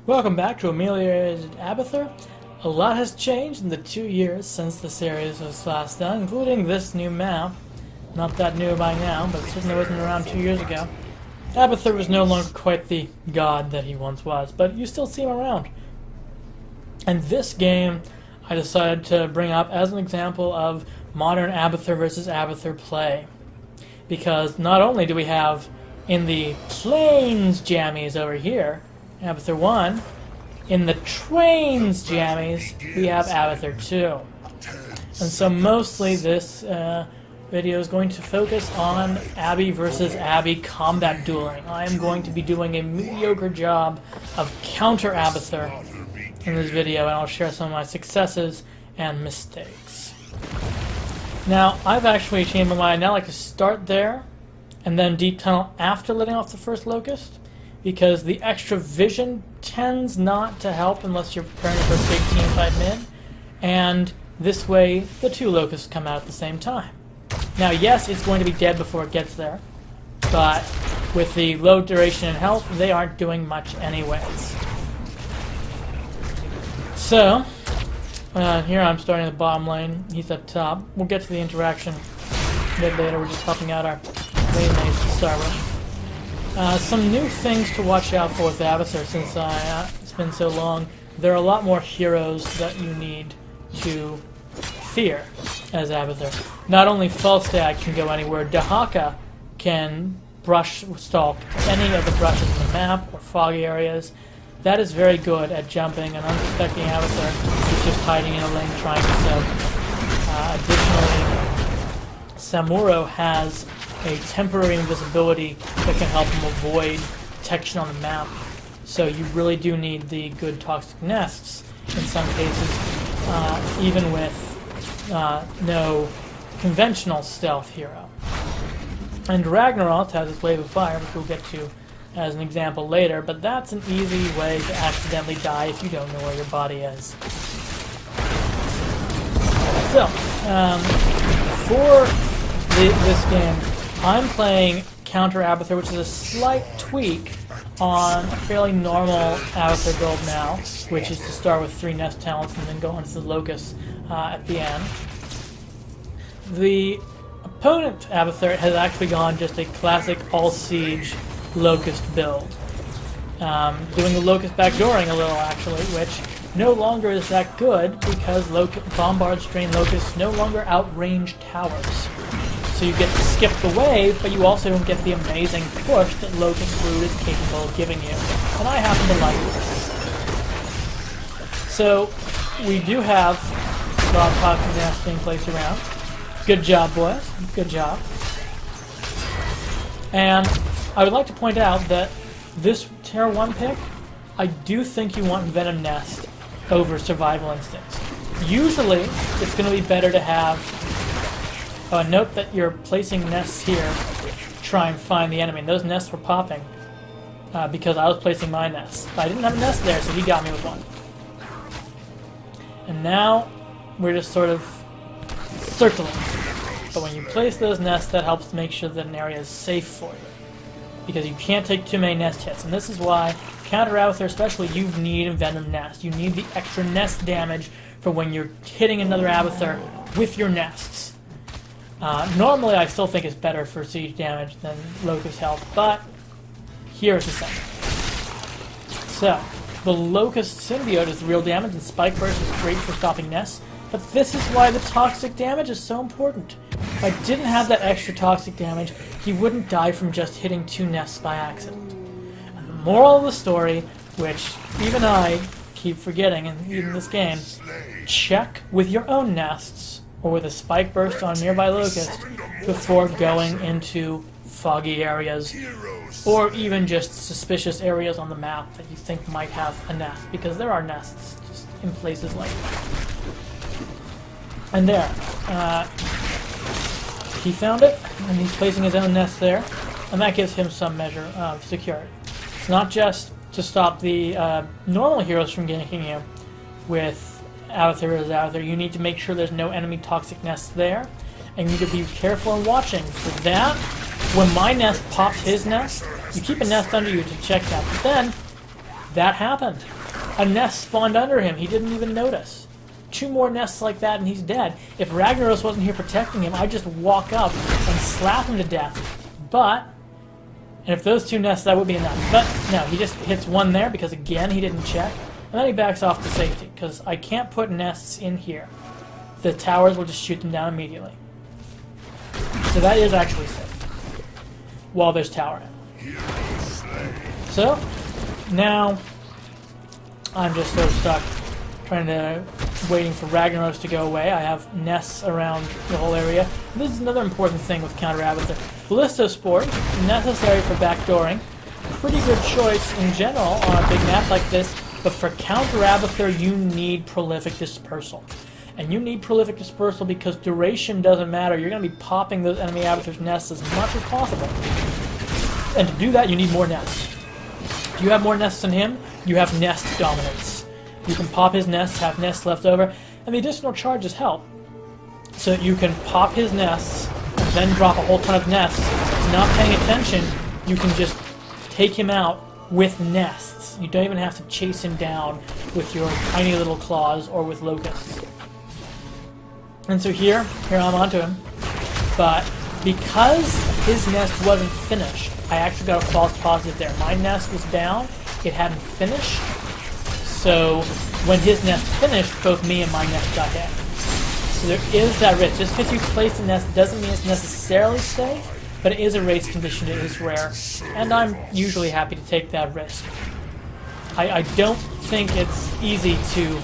Welcome back to Ameliorated Abathur. A lot has changed in the 2 years since the series was last done, including this new map. Not that new by now, but it certainly wasn't around 2 years ago. Abathur was no longer quite the god that he once was, but you still see him around. And this game I decided to bring up as an example of modern Abathur versus Abathur play. Because not only do we have in the plains jammies over here, Abathur 1, in the trains jammies, we have Abathur 2. And so mostly this video is going to focus on Abby versus Abby combat dueling. I am going to be doing a mediocre job of Counter-Abathur in this video, and I'll share some of my successes and mistakes. Now, I've actually changed my mind. Now I like to start there, and then deep tunnel after letting off the first locust, because the extra vision tends not to help unless you're preparing for a big team fight mid, and this way the 2 locusts come out at the same time. Now yes, it's going to be dead before it gets there, but with the low duration and health, they aren't doing much anyways. So, here I'm starting the bottom lane, he's up top. We'll get to the interaction a bit later, we're just helping out our lane mates to start with. Some new things to watch out for with Abathur since it's been so long. There are a lot more heroes that you need to fear as Abathur. Not only Falstad can go anywhere, Dahaka can brush stalk any of the brushes in the map or foggy areas. That is very good at jumping and unsuspecting Abathur who's just hiding in a lane trying to soak. Additionally, Samuro has a temporary invisibility that can help him avoid detection on the map. So you really do need the good toxic nests in some cases, even with no conventional stealth hero. And Ragnarok has his wave of fire, which we'll get to as an example later, but that's an easy way to accidentally die if you don't know where your body is. So, for this game, I'm playing Counter-Abathur, which is a slight tweak on a fairly normal Abathur build now, which is to start with 3 nest talents and then go on to the locusts at the end. The opponent Abathur has actually gone just a classic all-siege locust build. Doing the locust backdooring a little actually, which no longer is that good because Bombard Strain locusts no longer outrange towers. So you get to skip the wave, but you also don't get the amazing push that Locust Brood is capable of giving you. And I happen to like it. So we do have a lot of toxic nests being placed around. Good job, boys. Good job. And I would like to point out that this Tier 1 pick, I do think you want Venom Nest over Survival Instincts. Usually, it's going to be better to have note that you're placing nests here to try and find the enemy. And those nests were popping because I was placing my nests. I didn't have a nest there, so he got me with one. And now we're just sort of circling. But when you place those nests, that helps to make sure that an area is safe for you. Because you can't take too many nest hits. And this is why, Counter-Abathur especially, you need a Venom Nest. You need the extra nest damage for when you're hitting another Abathur with your nests. Normally, I still think it's better for siege damage than Locust health, but here's the thing. So, the Locust Symbiote is the real damage, and Spike Burst is great for stopping nests, but this is why the toxic damage is so important. If I didn't have that extra toxic damage, he wouldn't die from just hitting 2 nests by accident. And the moral of the story, which even I keep forgetting in this game, check with your own nests or with a spike burst on nearby locust before going into foggy areas or even just suspicious areas on the map that you think might have a nest, because there are nests just in places like that. And there, he found it, and he's placing his own nest there, and that gives him some measure of security. It's not just to stop the normal heroes from ganking you with Abathur is out there. You need to make sure there's no enemy toxic nests there, and you need to be careful and watching for that. When my nest pops his nest, you keep a nest under you to check that. But then, That happened. A nest spawned under him. He didn't even notice. 2 more nests like that and he's dead. If Ragnaros wasn't here protecting him, I'd just walk up and slap him to death. But, and if those 2 nests, that would be enough. But no, he just hits 1 there because again, he didn't check. And then he backs off to safety because I can't put nests in here. The towers will just shoot them down immediately. So that is actually safe. While there's tower in. So, now I'm just sort of stuck waiting for Ragnaros to go away. I have nests around the whole area. This is another important thing with Counter-Abathur. Ballistospores, necessary for backdooring. Pretty good choice in general on a big map like this, but for Counter-Abathur you need Prolific Dispersal. And you need Prolific Dispersal because duration doesn't matter. You're going to be popping those enemy Abathur's nests as much as possible. And to do that, you need more nests. If you have more nests than him, you have nest dominance. You can pop his nests, have nests left over, and the additional charges help. So that you can pop his nests, and then drop a whole ton of nests. If you're not paying attention, you can just take him out with nests. You don't even have to chase him down with your tiny little claws or with locusts. And so here I'm onto him. But because his nest wasn't finished, I actually got a false positive there. My nest was down, it hadn't finished. So when his nest finished, both me and my nest got hit. So there is that risk. Just because you place a nest doesn't mean it's necessarily safe, but it is a race condition, it is rare. And I'm usually happy to take that risk. I don't think it's easy to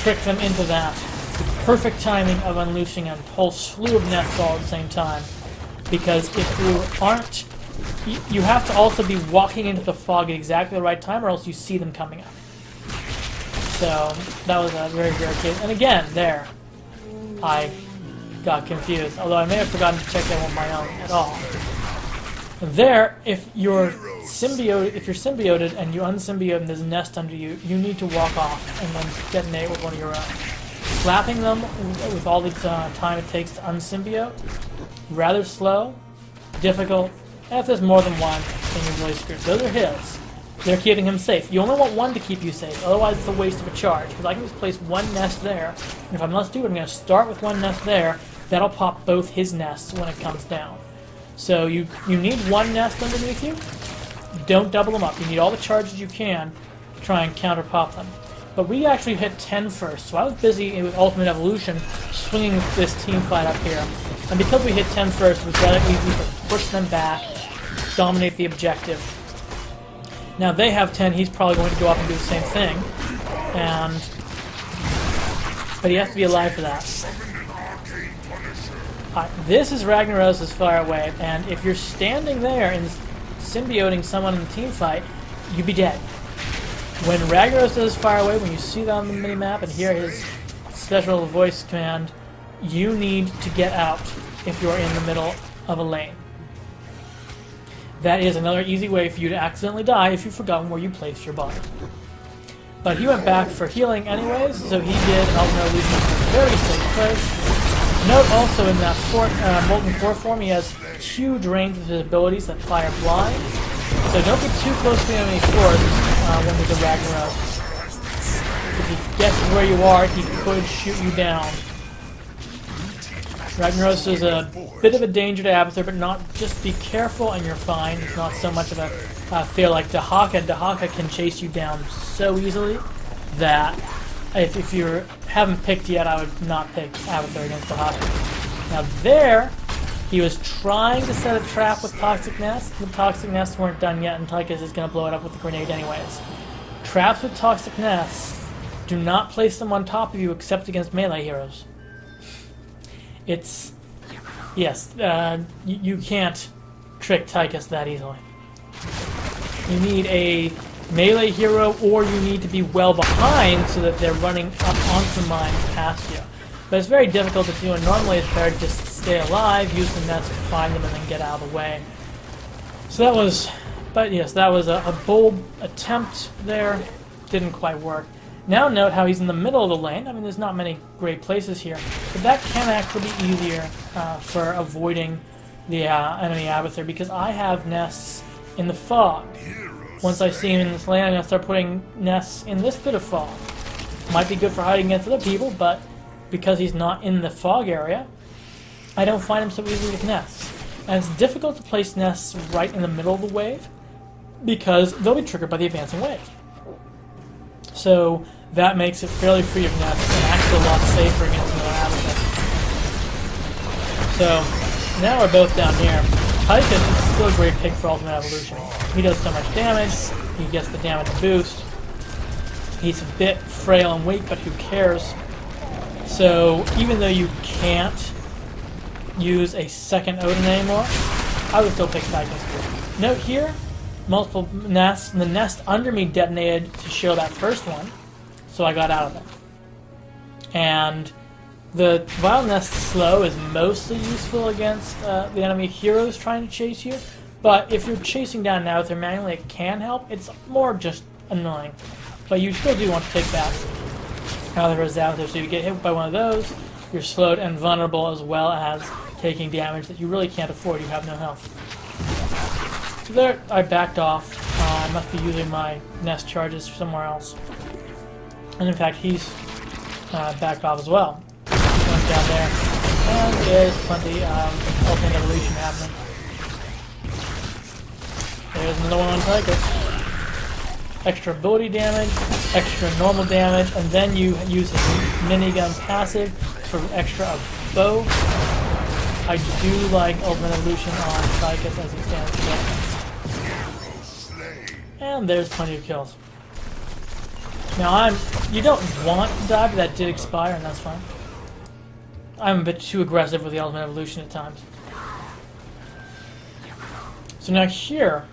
trick them into that. The perfect timing of unleashing a whole slew of nests all at the same time. Because if you aren't, you have to also be walking into the fog at exactly the right time or else you see them coming up. So that was a very rare case. And again, there, I got confused. Although I may have forgotten to check that on my own at all. There, if you're symbioted and you unsymbiote and there's a nest under you, you need to walk off and then detonate with one of your own. Slapping them with all the time it takes to unsymbiote, rather slow, difficult, and if there's more than one, then you're really screwed. Those are his. They're keeping him safe. You only want one to keep you safe, otherwise it's a waste of a charge. Because I can just place one nest there, and if I'm not stupid, I'm going to start with one nest there. That'll pop both his nests when it comes down. So you need one nest underneath you. Don't double them up. You need all the charges you can to try and counter-pop them. But we actually hit 10 first, so I was busy with Ultimate Evolution swinging this team fight up here. And because we hit 10 first, it was rather easy to push them back, dominate the objective. Now they have 10, he's probably going to go up and do the same thing. But he has to be alive for that. This is Ragnaros' far away, and if you're standing there and symbioting someone in the team fight, you'd be dead. When Ragnaros does fire away, when you see that on the minimap and hear his special voice command, you need to get out if you're in the middle of a lane. That is another easy way for you to accidentally die if you've forgotten where you placed your body. But he went back for healing anyways, so he did an Ultimate Evolution in a very safe place. Note also in that Molten Core form, he has huge range of his abilities that fire blind. So don't get too close to the enemy force when there's a Ragnaros. If he guesses where you are, he could shoot you down. Ragnaros is a bit of a danger to Abathur, but not just be careful and you're fine. It's not so much of a fear like Dahaka. Dahaka can chase you down so easily that if you haven't picked yet, I would not pick Abathur against Dahaka. Now there, he was trying to set a trap with Toxic Nests. The Toxic Nests weren't done yet, and Tychus is going to blow it up with the grenade anyways. Traps with Toxic Nests, do not place them on top of you except against melee heroes. It's... yes, you can't trick Tychus that easily. You need a melee hero, or you need to be well behind so that they're running up onto mines past you. But it's very difficult to do, and normally it's better to just stay alive, use the nets to find them, and then get out of the way. So that was... but yes, that was a bold attempt there. Didn't quite work. Now note how he's in the middle of the lane. I mean, there's not many great places here. But that can actually be easier for avoiding the enemy Abathur, because I have nests in the fog. Once I see him in this lane, I'm going to start putting nests in this bit of fog. Might be good for hiding against other people, but because he's not in the fog area, I don't find him so easily with nests. And it's difficult to place nests right in the middle of the wave, because they'll be triggered by the advancing wave. So that makes it fairly free of nests and actually a lot safer against another Abathur. So now we're both down here. Tychus is still a great pick for Ultimate Evolution. He does so much damage, he gets the damage boost. He's a bit frail and weak, but who cares? So even though you can't use a second Odin anymore, I would still pick Tychus. Note here, multiple nests, and the nest under me detonated to show that first one, so I got out of it. And the Vile Nest slow is mostly useful against the enemy heroes trying to chase you, but if you're chasing down an Abathur manually, it can help. It's more just annoying. But you still do want to take that Abathur as Abathur, so you get hit by one of those, you're slowed and vulnerable, as well as taking damage that you really can't afford. You have no health. So there, I backed off. I must be using my nest charges somewhere else. And in fact, he's backed off as well. Going down there. And there's plenty of Ultimate Evolution happening. There's another one on Tychus. Extra ability damage, extra normal damage, and then you use his minigun passive for extra bow. I do like Ultimate Evolution on Tychus as it stands today. And there's plenty of kills. Now you don't want to die, but that did expire, and that's fine. I'm a bit too aggressive with the Ultimate Evolution at times. So now here,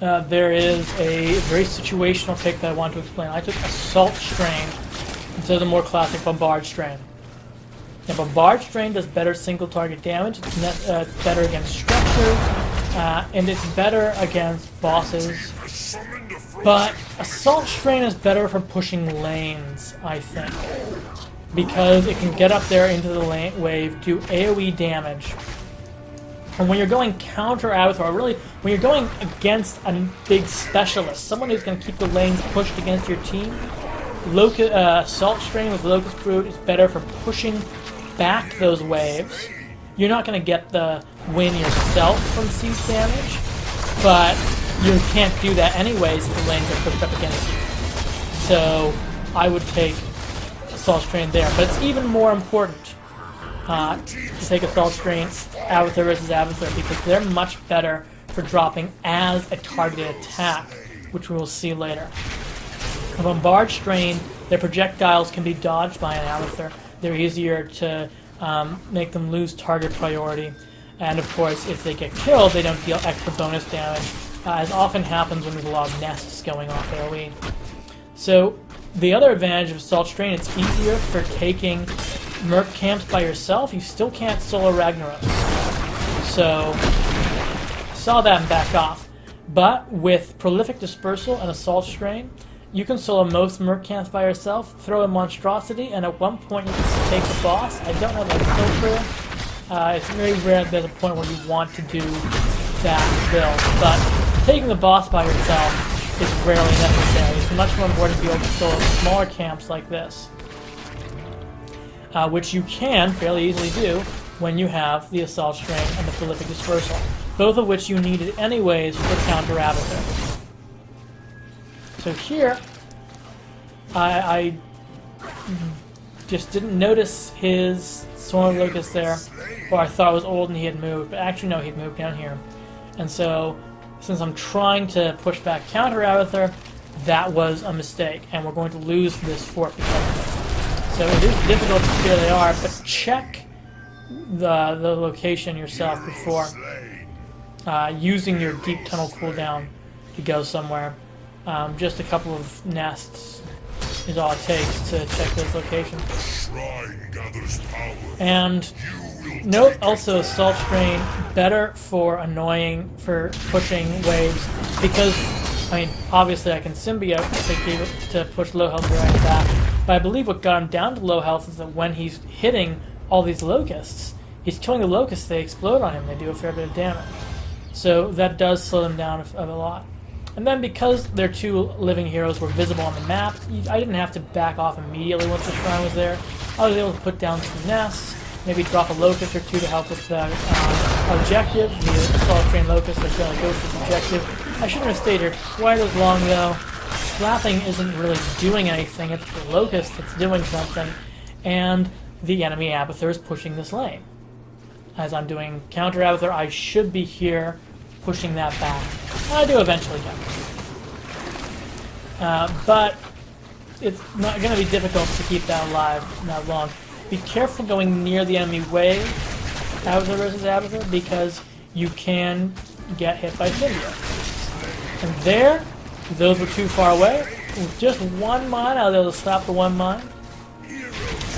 there is a very situational pick that I want to explain. I took Assault Strain instead of the more classic Bombard Strain. Now, Bombard Strain does better single target damage, it's better against structures, and it's better against bosses. But Assault Strain is better for pushing lanes, I think, because it can get up there into the lane wave, do AoE damage. And when you're going Counter-Abathur, or really, when you're going against a big specialist, someone who's going to keep the lanes pushed against your team, Assault Strain with Locust Brood is better for pushing back those waves. You're not going to get the win yourself from siege damage, but you can't do that anyways if the lanes are pushed up against you. So I would take Assault Strain there. But it's even more important to take Assault Strain Abathur versus Abathur, because they're much better for dropping as a targeted attack, which we will see later. A Bombard Strain, their projectiles can be dodged by an Abathur. They're easier to make them lose target priority. And of course, if they get killed, they don't deal extra bonus damage, as often happens when there's a lot of nests going off AoE. So the other advantage of Assault Strain, it's easier for taking Merc camps by yourself. You still can't solo Ragnaros. So saw that and backed off. But with Prolific Dispersal and Assault Strain, you can solo most Merc camps by yourself, throw a Monstrosity, and at one point you can take the boss. I don't know if that's still true. It's very rare that there's a point where you want to do that build. But taking the boss by yourself is rarely necessary. It's much more important to be able to solo smaller camps like this, which you can fairly easily do when you have the Assault Strain and the Prolific Dispersal, both of which you needed anyways for Counter-Abathur. So here, I just didn't notice his Swarm of Locusts there, or I thought it was old and he had moved, but actually no, he'd moved down here. And so, since I'm trying to push back Counter-Abathur, that was a mistake, and we're going to lose this fort because of it. So it is difficult to see where they are, but check the location yourself before using your deep tunnel cooldown to go somewhere. Just a couple of nests is all it takes to check those locations. And note also Assault Strain better for pushing waves, because I mean obviously I can symbiote to push low health right back, but I believe what got him down to low health is that when he's hitting all these locusts, he's killing the locusts, they explode on him, they do a fair bit of damage. So that does slow them down a lot. And then because their two living heroes were visible on the map, I didn't have to back off immediately once the shrine was there. I was able to put down some nests, maybe drop a locust or two to help with the objective. The Assault Train Locust are going to go for this objective. I shouldn't have stayed here quite as long though. Slapping isn't really doing anything, it's the locust that's doing something, and the enemy Abathur is pushing this lane. As I'm doing Counter-Abathur, I should be here pushing that back. I do eventually get it. But it's not going to be difficult to keep that alive that long. Be careful going near the enemy wave, Abathur versus Abathur, because you can get hit by symbiote. And there, those were too far away. With just one mine, I was able to slap the one mine.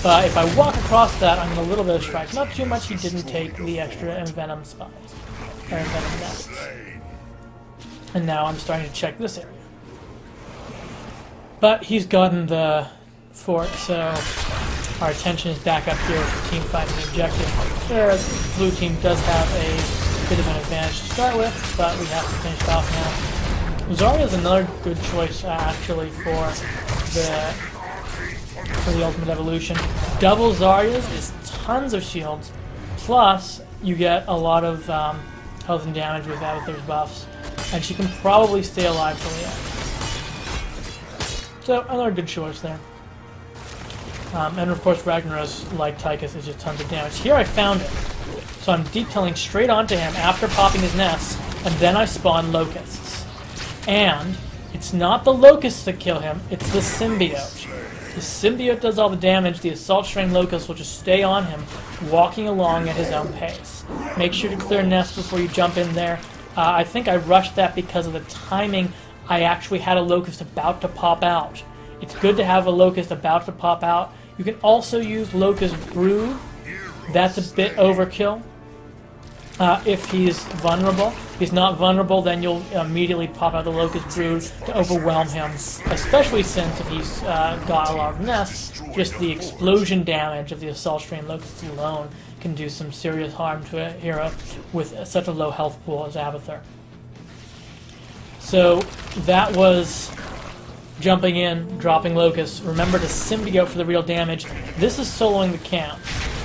If I walk across that, I'm in a little bit of strike. Not too much, he didn't take the extra Envenom spines. Or Envenom nests. And now I'm starting to check this area. But he's gotten the fort, so our attention is back up here with the team fighting the objective. The blue team does have a bit of an advantage to start with, but we have to finish it off now. Zarya is another good choice, actually, for the ultimate evolution. Double Zarya's is tons of shields, plus you get a lot of health and damage with Abathur's buffs, and she can probably stay alive till the end. So, another good choice there. And of course Ragnaros, like Tychus, is just tons of damage. Here I found it. So I'm detailing straight onto him after popping his nest, and then I spawn locusts. And it's not the locusts that kill him, it's the symbiote. The symbiote does all the damage, the Assault Train Locust will just stay on him, walking along at his own pace. Make sure to clear nest before you jump in there. I think I rushed that because of the timing. I actually had a locust about to pop out. It's good to have a locust about to pop out. You can also use Locust Brood. That's a bit overkill if he's vulnerable. If he's not vulnerable, then you'll immediately pop out the Locust Brood to overwhelm him, especially since if he's got a lot of nests, just the explosion damage of the Assault Train Locust alone can do some serious harm to a hero with such a low health pool as Abathur. So that was jumping in, dropping locusts. Remember to symbiote for the real damage. This is soloing the camp.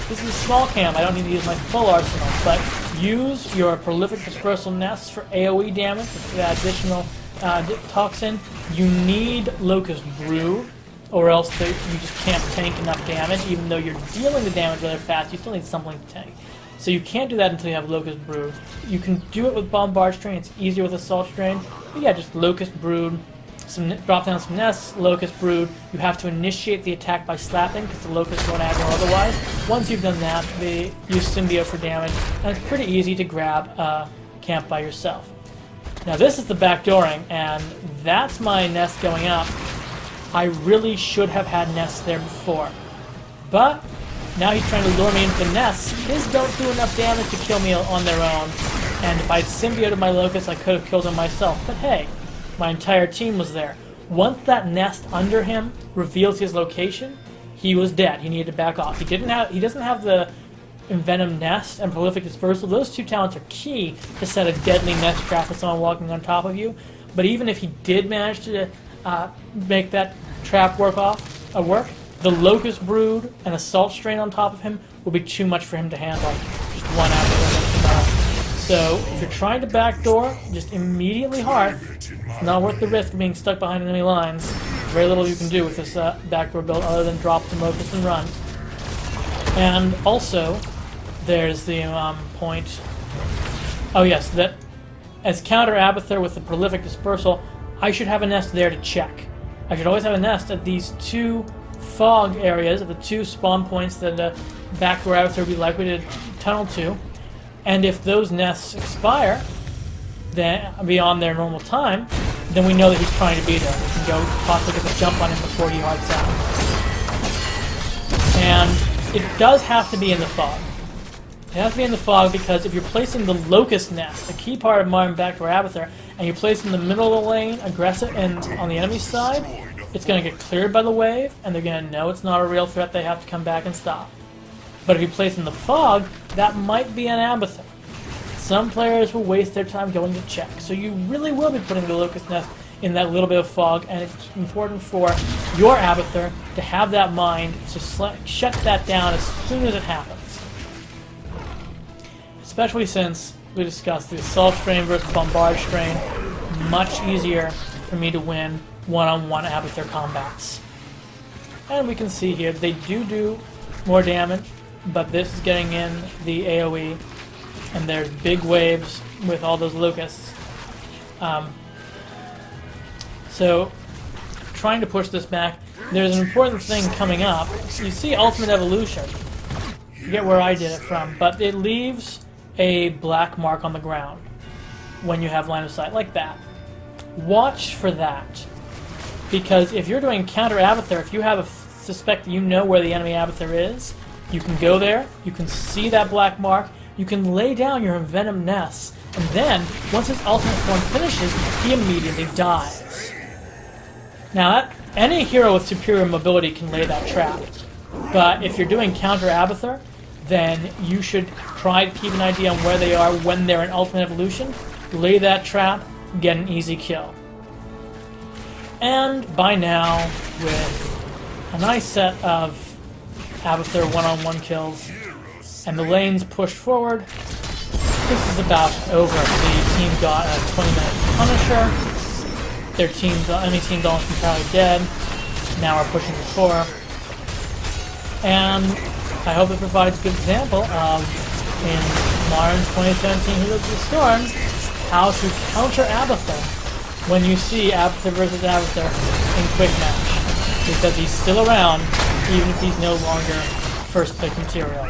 This is a small camp. I don't need to use my full arsenal, but use your prolific dispersal nests for AoE damage with that additional toxin. You need Locust Brood, or else you just can't tank enough damage. Even though you're dealing the damage rather fast, you still need something to tank. So you can't do that until you have Locust Brood. You can do it with Bombard Strain. It's easier with Assault Strain. But yeah, just Locust Brood. Drop down some nests, Locust Brood. You have to initiate the attack by slapping because the Locusts won't aggro otherwise. Once you've done that, they use Symbiote for damage, and it's pretty easy to grab a camp by yourself. Now this is the backdooring, and that's my nest going up. I really should have had nests there before. But now he's trying to lure me into the nests. His don't do enough damage to kill me on their own, and if I'd symbioted my Locusts, I could have killed him myself. But hey, my entire team was there. Once that nest under him reveals his location, he was dead. He needed to back off. He doesn't have the Envenom Nest and Prolific Dispersal. Those two talents are key to set a deadly nest trap for someone walking on top of you. But even if he did manage to make that trap work, the Locust Brood and Assault Strain on top of him will be too much for him to handle. Just one after another. So if you're trying to backdoor, just immediately hearth. It's not worth the risk of being stuck behind enemy lines. Very little you can do with this backdoor build other than drop the Locust and run. And also, there's the point. Oh yes, that as Counter-Abathur with the Prolific Dispersal, I should have a nest there to check. I should always have a nest at these two fog areas, at the two spawn points that the backdoor Abathur would be likely to tunnel to. And if those nests expire, then beyond their normal time, then we know that he's trying to be there. We can go possibly get the jump on him before he hearts out. And it does have to be in the fog. It has to be in the fog because if you're placing the Locust Nest, a key part of modern backdoor Abathur, and you place in the middle of the lane, aggressive, and on the enemy side, it's going to get cleared by the wave, and they're going to know it's not a real threat. They have to come back and stop. But if you place in the fog, that might be an Abathur. some players will waste their time going to check. So you really will be putting the Locust Nest in that little bit of fog, and it's important for your Abathur to have that mind to shut that down as soon as it happens. Especially since we discussed the Assault Strain versus Bombard Strain. Much easier for me to win one-on-one Abathur combats. And we can see here, they do more damage, but this is getting in the AoE, and there's big waves with all those locusts. So, trying to push this back, there's an important thing coming up. You see Ultimate Evolution. Forget where I did it from, but it leaves a black mark on the ground when you have line of sight, like that. Watch for that, because if you're doing Counter-Abathur, if you have a suspect that you know where the enemy Abathur is, you can go there, you can see that black mark, you can lay down your Envenomed Nests, and then, once his ultimate form finishes, he immediately dies. Now, any hero with superior mobility can lay that trap, but if you're doing Counter-Abathur, then you should try to keep an idea on where they are when they're in Ultimate Evolution, lay that trap, get an easy kill. And by now, with a nice set of Abathur one-on-one kills, and the lanes pushed forward, this is about over. The team got a 20-minute Punisher. Their enemy team's almost entirely dead. Now we're pushing to 4. And I hope it provides a good example of, in modern 2017 Heroes of the Storm, how to counter Abathur when you see Abathur versus Abathur in quick match. Because he's still around, even if he's no longer first pick material.